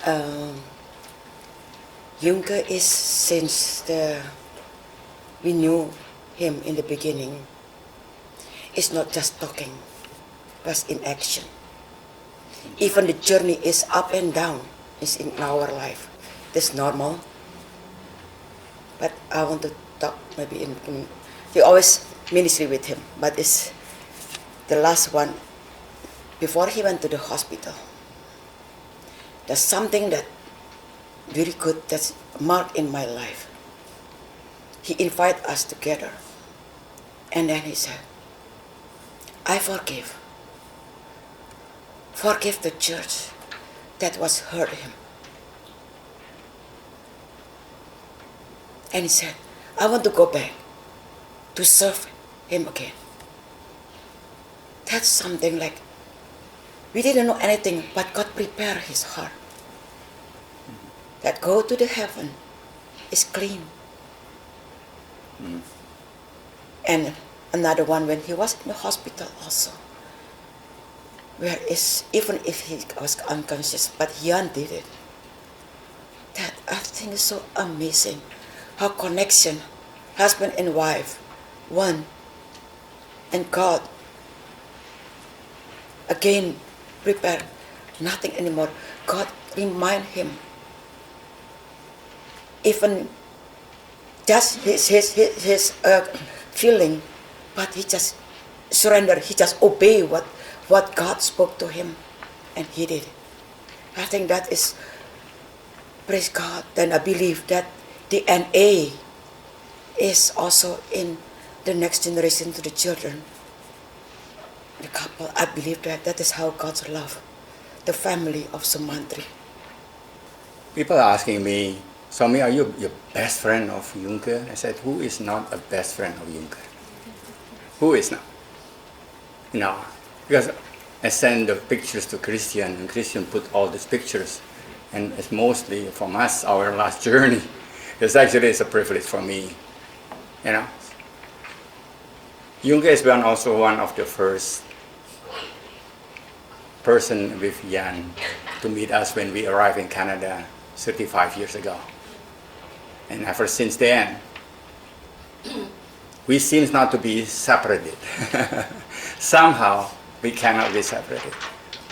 Um, Yungke is since we knew him in the beginning. It's not just talking, but in action. Even the journey is up and down. It's in our life. That's normal. But I want to talk maybe we always ministry with him, but it's the last one before he went to the hospital. There's something that very good that's marked in my life. He invited us together, and then he said, I forgive the church that was hurt him. And he said, I want to go back to serve him again. That's something like, we didn't know anything, but God prepared his heart. That go to the heaven is clean. And another one when he was in the hospital also, where is even if he was unconscious, but Jan did it. That I think is so amazing. How connection, husband and wife, one, and God again prepare nothing anymore. God remind him, even just his feeling, but he just surrendered. He just obeyed what God spoke to him, and he did. I think that is, praise God. Then I believe that DNA is also in the next generation to the children, the couple. I believe that is how God's love the family of Sumantri. People are asking me, Somy, are you your best friend of Yungke? I said, who is not a best friend of Yungke? Who is not? No, because I send the pictures to Christian, and Christian put all these pictures, and it's mostly from us, our last journey. It's actually a privilege for me, you know. Yungke is also one of the first person with Jan to meet us when we arrived in Canada 35 years ago. And ever since then, we seem not to be separated. Somehow, we cannot be separated.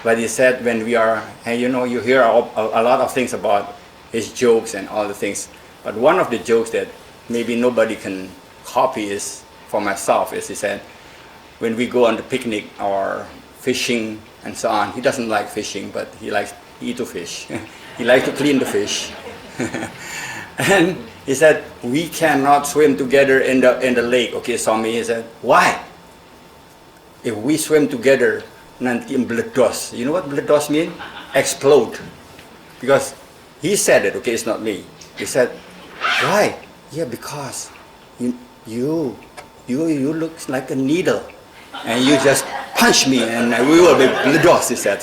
But he said when we are, and you know, you hear a lot of things about his jokes and all the things. But one of the jokes that maybe nobody can copy is, for myself, is he said, when we go on the picnic or fishing and so on, he doesn't like fishing, but he likes to eat the fish. He likes to clean the fish. And he said, we cannot swim together in the lake. Okay, Somy, he said, why? If we swim together, nanti meledos. You know what meledos mean? Explode. Because he said it, okay, it's not me. He said, why? Yeah, because you look like a needle. And you just punch me and we will be meledos, he said.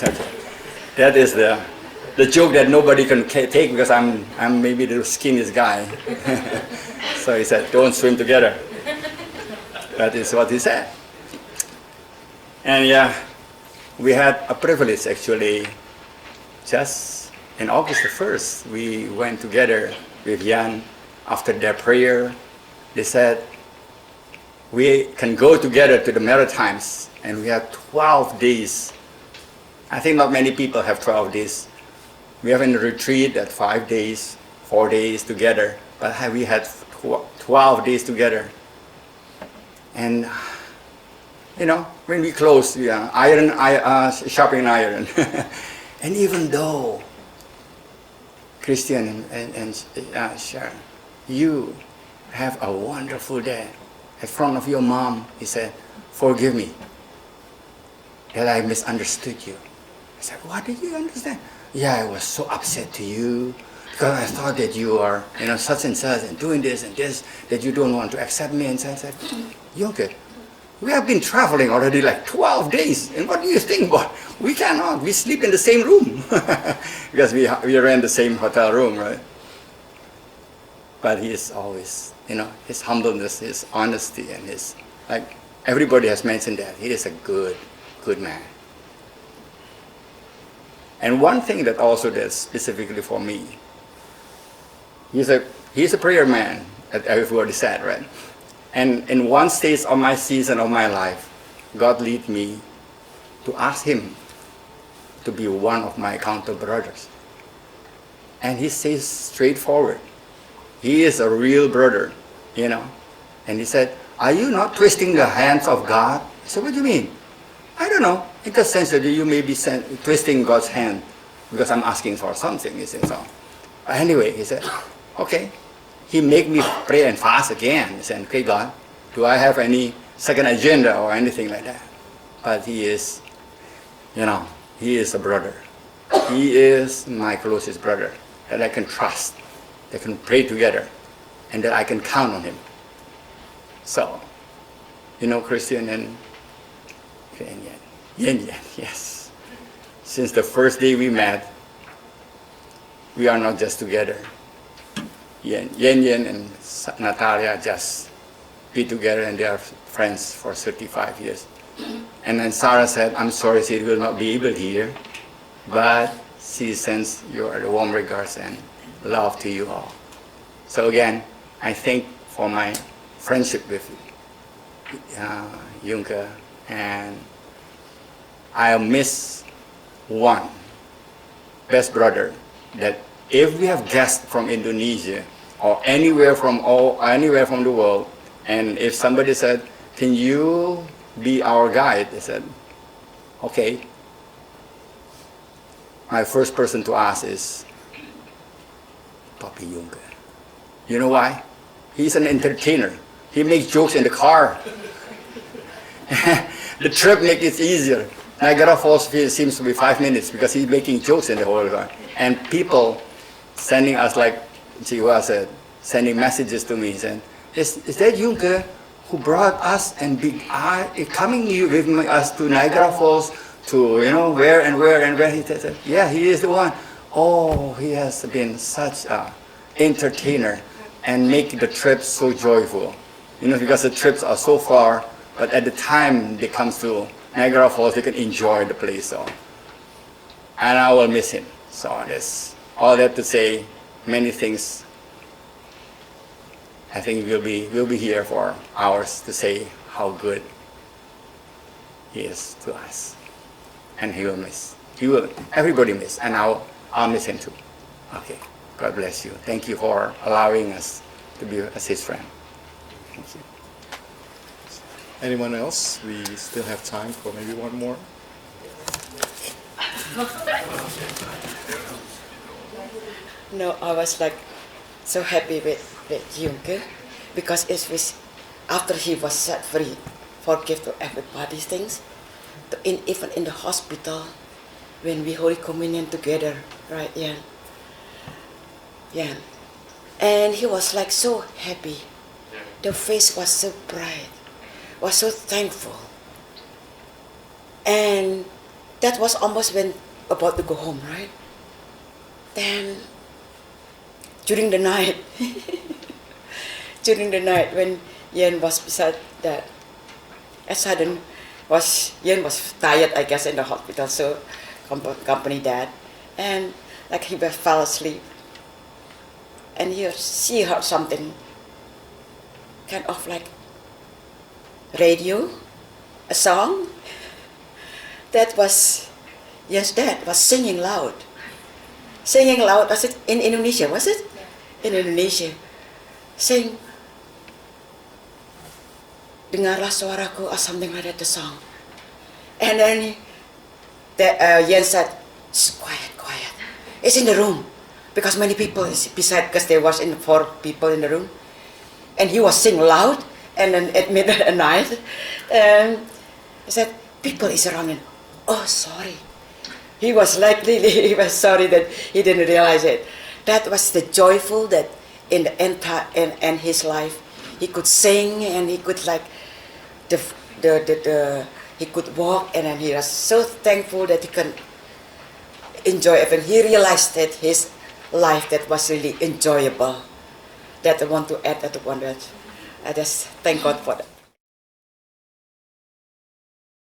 That is the joke that nobody can take because I'm maybe the skinniest guy. So he said, don't swim together. That is what he said. And yeah, we had a privilege actually. Just in August the 1st, we went together with Jan. After their prayer, they said, we can go together to the Maritimes, and we had 12 days. I think not many people have 12 days. We have in a retreat at 5 days, 4 days together, but we had 12 days together. And you know, when we close, sharpening iron. And even though Christian and Sharon, you have a wonderful day in front of your mom, he said, forgive me that I misunderstood you. I said, what did you understand? Yeah, I was so upset to you because I thought that you are, you know, such and such and doing this and this, that you don't want to accept me. And so I said, Yungke, we have been traveling already like 12 days. And what do you think about? We cannot. We sleep in the same room because we rent the same hotel room, right? But he is always, you know, his humbleness, his honesty, and his, like everybody has mentioned that, he is a good man. And one thing that also did specifically for me, he's a prayer man, as everybody said, right? And in one stage of my season of my life, God lead me to ask him to be one of my counter brothers. And he says straightforward, he is a real brother, you know. And he said, are you not twisting the hands of God? I said, what do you mean? I don't know. In the sense that you may be twisting God's hand because I'm asking for something, he said so. Anyway, he said, okay. He made me pray and fast again. He said, okay, God, do I have any second agenda or anything like that? But he is, you know, he is a brother. He is my closest brother that I can trust, that can pray together, and that I can count on him. So, you know, Christian and Yen, yes. Since the first day we met, we are not just together. Yen and Natalia just be together and they are friends for 35 years. And then Sarah said, I'm sorry she will not be able here, but she sends your warm regards and love to you all. So again, I thank for my friendship with Yungke, and I'll miss one best brother that if we have guests from Indonesia or anywhere from the world, and if somebody said, can you be our guide? I said, okay. My first person to ask is Papi Yungke. You know why? He's an entertainer. He makes jokes in the car. The trip makes it easier. Niagara Falls seems to be 5 minutes because he's making jokes in the whole car. And people sending us, like Chihuahua said, sending messages to me saying, is that Yungke who brought us and coming with us to Niagara Falls to, you know, where and where? He said, yeah, he is the one. Oh, he has been such an entertainer and make the trips so joyful. You know, because the trips are so far, but at the time they come to Niagara Falls, they can enjoy the place. So, and I will miss him. So that's all that to say. Many things. I think we'll be here for hours to say how good he is to us, and he will miss. Everybody miss, and I'll miss him too. Okay. God bless you. Thank you for allowing us to be as his friend. Thank you. Anyone else? We still have time for maybe one more. No, I was like so happy with Yungke because it was after he was set free, forgive to everybody's things. Even in the hospital, when we Holy Communion together, right? Yeah. Yeah. And he was like so happy. The face was so bright, was so thankful. And that was almost when about to go home, right? Then during the night, when Yen was beside that, a sudden Yen was tired, I guess, in the hospital, so company dad, and like he fell asleep. And she heard something, kind of like radio, a song. That was Yen's dad was singing loud. Singing loud, was it in Indonesia, was it? In Indonesia. Saying, dengarlah suaraku, or something like that, the song. And then Yen said, quiet. It's in the room. Because many people is beside, because there was 4 people in the room. And he was singing loud, and then at midnight at night. And he said, people is around him. Oh, sorry. He was like, really, he was sorry that he didn't realize it. That was the joyful that in the entire, and his life, he could sing, and he could like, he could walk, and then he was so thankful that he can enjoy it. And he realized that his life that was really enjoyable. That I want to add that one that I just thank God for that.